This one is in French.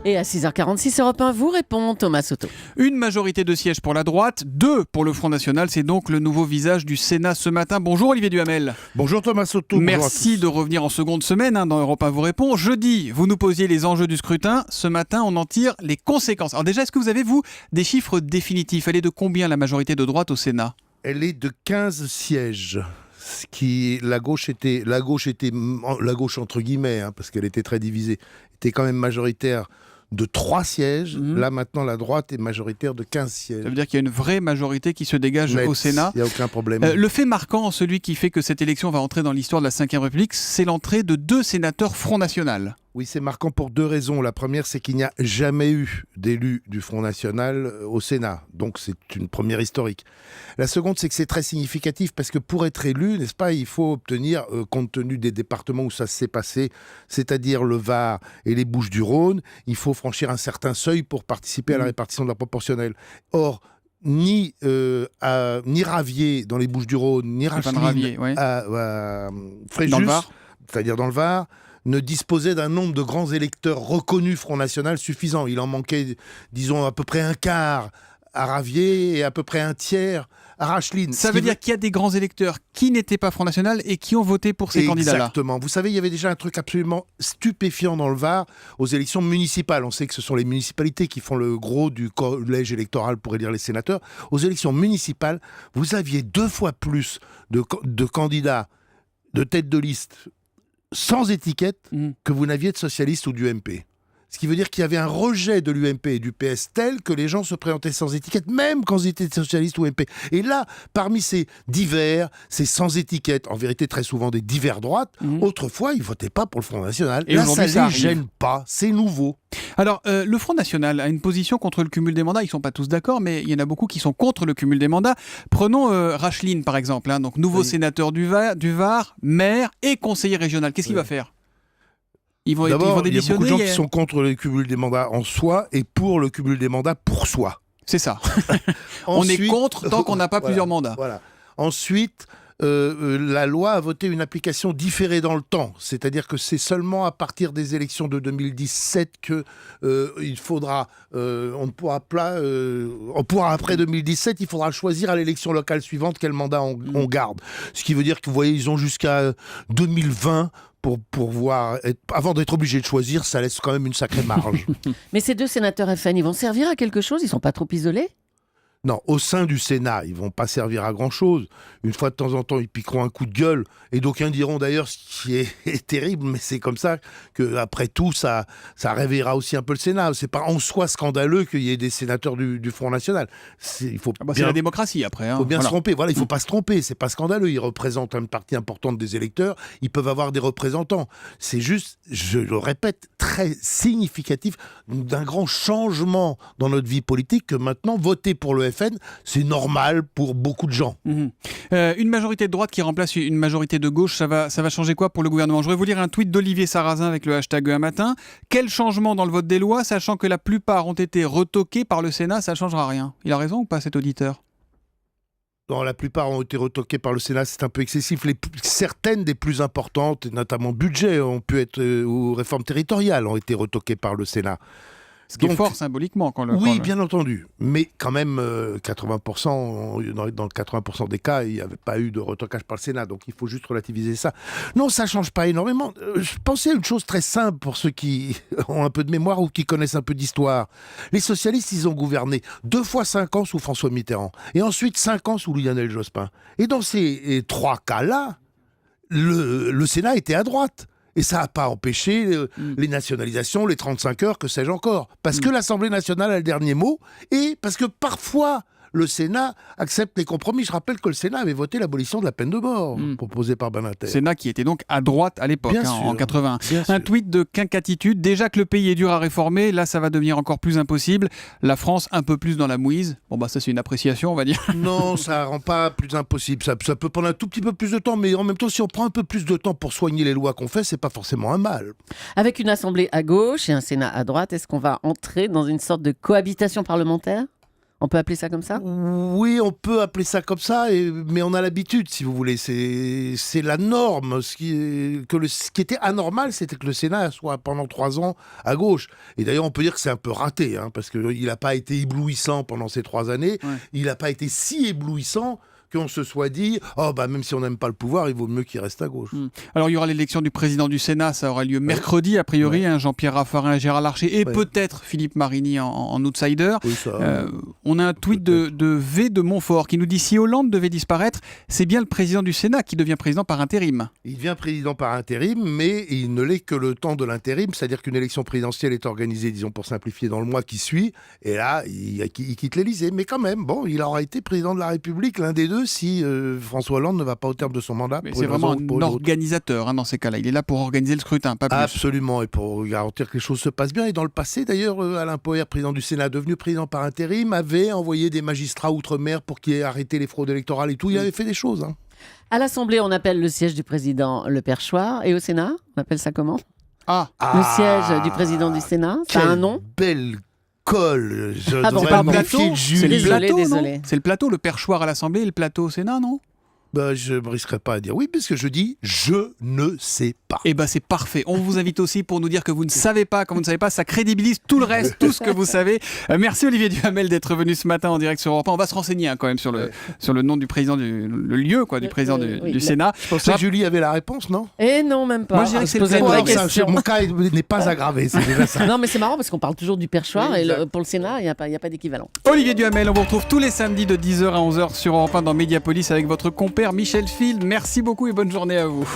Et à 6h46, Europe 1 vous répond, Thomas Soto. Une majorité de sièges pour la droite, 2 pour le Front National. C'est donc le nouveau visage du Sénat ce matin. Bonjour Olivier Duhamel. Bonjour Thomas Soto. Merci de revenir en seconde semaine dans Europe 1 vous répond. Jeudi, vous nous posiez les enjeux du scrutin. Ce matin, on en tire les conséquences. Alors déjà, est-ce que vous avez, vous, des chiffres définitifs? Elle est de combien la majorité de droite au Sénat? Elle est de 15 sièges. La gauche entre guillemets, parce qu'elle était très divisée, était quand même majoritaire de 3 sièges. Là, maintenant, la droite est majoritaire de 15 sièges. Ça veut dire qu'il y a une vraie majorité qui se dégage au Sénat. Il n'y a aucun problème. Le fait marquant, celui qui fait que cette élection va entrer dans l'histoire de la Ve République, c'est l'entrée de 2 sénateurs Front National. Oui, c'est marquant pour 2 raisons. La première, c'est qu'il n'y a jamais eu d'élu du Front National au Sénat. Donc, c'est une première historique. La seconde, c'est que c'est très significatif parce que pour être élu, n'est-ce pas, il faut obtenir, compte tenu des départements où ça s'est passé, c'est-à-dire le Var et les Bouches-du-Rhône, il faut franchir un certain seuil pour participer à la répartition de la proportionnelle. Or, ni Ravier dans les Bouches-du-Rhône, ni Racheline à Fréjus, c'est-à-dire dans le Var, ne disposait d'un nombre de grands électeurs reconnus Front National suffisant. Il en manquait, disons, à peu près un quart à Ravier et à peu près un tiers à Racheline. Ça veut dire qu'il y a des grands électeurs qui n'étaient pas Front National et qui ont voté pour ces candidats-là. Exactement. Vous savez, il y avait déjà un truc absolument stupéfiant dans le Var aux élections municipales. On sait que ce sont les municipalités qui font le gros du collège électoral pour élire les sénateurs. Aux élections municipales, vous aviez 2 fois plus de candidats de tête de liste sans étiquette que vous n'aviez de socialistes ou du MP. Ce qui veut dire qu'il y avait un rejet de l'UMP et du PS tel que les gens se présentaient sans étiquette, même quand ils étaient socialistes ou MP. Et là, parmi ces divers, ces sans étiquette, en vérité très souvent des divers droites, autrefois, ils ne votaient pas pour le Front National. Et là, ça ne les gêne pas, c'est nouveau. Alors, le Front National a une position contre le cumul des mandats. Ils ne sont pas tous d'accord, mais il y en a beaucoup qui sont contre le cumul des mandats. Prenons Racheline, par exemple, donc nouveau sénateur du Var, maire et conseiller régional. Qu'est-ce qu'il va faire? Ils vont démissionner. Il y a beaucoup de gens qui sont contre le cumul des mandats en soi et pour le cumul des mandats pour soi. C'est ça. On est contre tant qu'on n'a pas plusieurs mandats. Voilà. Ensuite, la loi a voté une application différée dans le temps. C'est-à-dire que c'est seulement à partir des élections de 2017 que il faudra, on pourra après 2017, il faudra choisir à l'élection locale suivante quel mandat on garde. Ce qui veut dire que vous voyez, ils ont jusqu'à 2020 pour pouvoir avant d'être obligés de choisir, ça laisse quand même une sacrée marge. Mais ces 2 sénateurs FN, ils vont servir à quelque chose? Ils ne sont pas trop isolés? Non, au sein du Sénat, ils ne vont pas servir à grand-chose. Une fois de temps en temps, ils piqueront un coup de gueule. Et d'aucuns diront d'ailleurs, ce qui est terrible, mais c'est comme ça qu'après tout, ça réveillera aussi un peu le Sénat. C'est pas en soi scandaleux qu'il y ait des sénateurs du Front National. C'est la démocratie après. Il faut bien se tromper. Voilà, il ne faut pas se tromper. C'est pas scandaleux. Ils représentent une partie importante des électeurs. Ils peuvent avoir des représentants. C'est juste, je le répète, très significatif d'un grand changement dans notre vie politique que maintenant, voter pour le FN, c'est normal pour beaucoup de gens. Une majorité de droite qui remplace une majorité de gauche, ça va changer quoi pour le gouvernement? Je voudrais vous lire un tweet d'Olivier Sarrazin avec le hashtag un matin. Quel changement dans le vote des lois, sachant que la plupart ont été retoqués par le Sénat, ça ne changera rien. Il a raison ou pas, cet auditeur? Non, la plupart ont été retoqués par le Sénat, c'est un peu excessif. Certaines des plus importantes, notamment budget, ou réforme territoriale, ont été retoquées par le Sénat. Ce qui est fort symboliquement. Bien entendu. Mais quand même, 80%, dans 80% des cas, il n'y avait pas eu de retocage par le Sénat. Donc il faut juste relativiser ça. Non, ça ne change pas énormément. Je pensais à une chose très simple pour ceux qui ont un peu de mémoire ou qui connaissent un peu d'histoire. Les socialistes, ils ont gouverné 2 fois 5 ans sous François Mitterrand. Et ensuite 5 ans sous Lionel Jospin. Et dans ces 3 cas-là, le Sénat était à droite. Et ça n'a pas empêché les nationalisations, les 35 heures, que sais-je encore. Parce que l'Assemblée nationale a le dernier mot et parce que parfois le Sénat accepte les compromis. Je rappelle que le Sénat avait voté l'abolition de la peine de mort proposée par Badinter. Sénat qui était donc à droite à l'époque, en 80. Un tweet de quinquatitude. Déjà que le pays est dur à réformer, là ça va devenir encore plus impossible. La France un peu plus dans la mouise. Bon ça c'est une appréciation on va dire. Non, ça rend pas plus impossible. Ça peut prendre un tout petit peu plus de temps, mais en même temps si on prend un peu plus de temps pour soigner les lois qu'on fait, c'est pas forcément un mal. Avec une assemblée à gauche et un Sénat à droite, est-ce qu'on va entrer dans une sorte de cohabitation parlementaire ? On peut appeler ça comme ça? Oui, on peut appeler ça comme ça, mais on a l'habitude, si vous voulez. C'est la norme. Ce qui était anormal, c'était que le Sénat soit pendant 3 ans à gauche. Et d'ailleurs, on peut dire que c'est un peu raté, parce qu'il n'a pas été éblouissant pendant ces 3 années. Ouais. Il n'a pas été si éblouissant qu'on se soit dit même si on n'aime pas le pouvoir, il vaut mieux qu'il reste à gauche. Alors il y aura l'élection du président du Sénat, ça aura lieu mercredi a priori, Jean-Pierre Raffarin, Gérard Larcher et peut-être Philippe Marini en outsider. Oui, ça, on a un tweet de V de Montfort qui nous dit si Hollande devait disparaître, c'est bien le président du Sénat qui devient président par intérim. Il devient président par intérim, mais il ne l'est que le temps de l'intérim, c'est-à-dire qu'une élection présidentielle est organisée, disons pour simplifier, dans le mois qui suit, et là, il quitte l'Élysée. Mais quand même, il aura été président de la République, l'un des deux, si François Hollande ne va pas au terme de son mandat. Mais c'est vraiment un organisateur dans ces cas-là. Il est là pour organiser le scrutin, pas plus. Absolument, et pour garantir que les choses se passent bien. Et dans le passé, d'ailleurs, Alain Poher, président du Sénat, devenu président par intérim, avait envoyé des magistrats outre-mer pour qu'ils aient arrêté les fraudes électorales et tout. Il avait fait des choses. À l'Assemblée, on appelle le siège du président le perchoir. Et au Sénat, on appelle ça comment? Le siège du président du Sénat, ça a un nom? Belle colle. Je bon, devrais pardon. me méfier de Julie. Désolé. C'est le plateau, le perchoir à l'Assemblée et le plateau au Sénat, non? Je ne me risquerai pas à dire oui, parce que je dis je ne sais pas. Eh ben c'est parfait. On vous invite aussi pour nous dire que vous ne savez pas. Quand vous ne savez pas, ça crédibilise tout le reste, tout ce que vous savez. Merci Olivier Duhamel d'être venu ce matin en direct sur Europe 1. On va se renseigner quand même sur le nom du président, le lieu du président du Sénat. Je pensais que Julie avait la réponse, non? Eh non, même pas. Moi je dirais que c'est poser une vraie ça, question. mon cas n'est pas aggravé, c'est déjà ça. Non, mais c'est marrant parce qu'on parle toujours du perchoir et pour le Sénat, il n'y a pas d'équivalent. Olivier Duhamel, on vous retrouve tous les samedis de 10h à 11h sur Europe 1 dans Mediapolis avec votre compère Michel Field. Merci beaucoup et bonne journée à vous.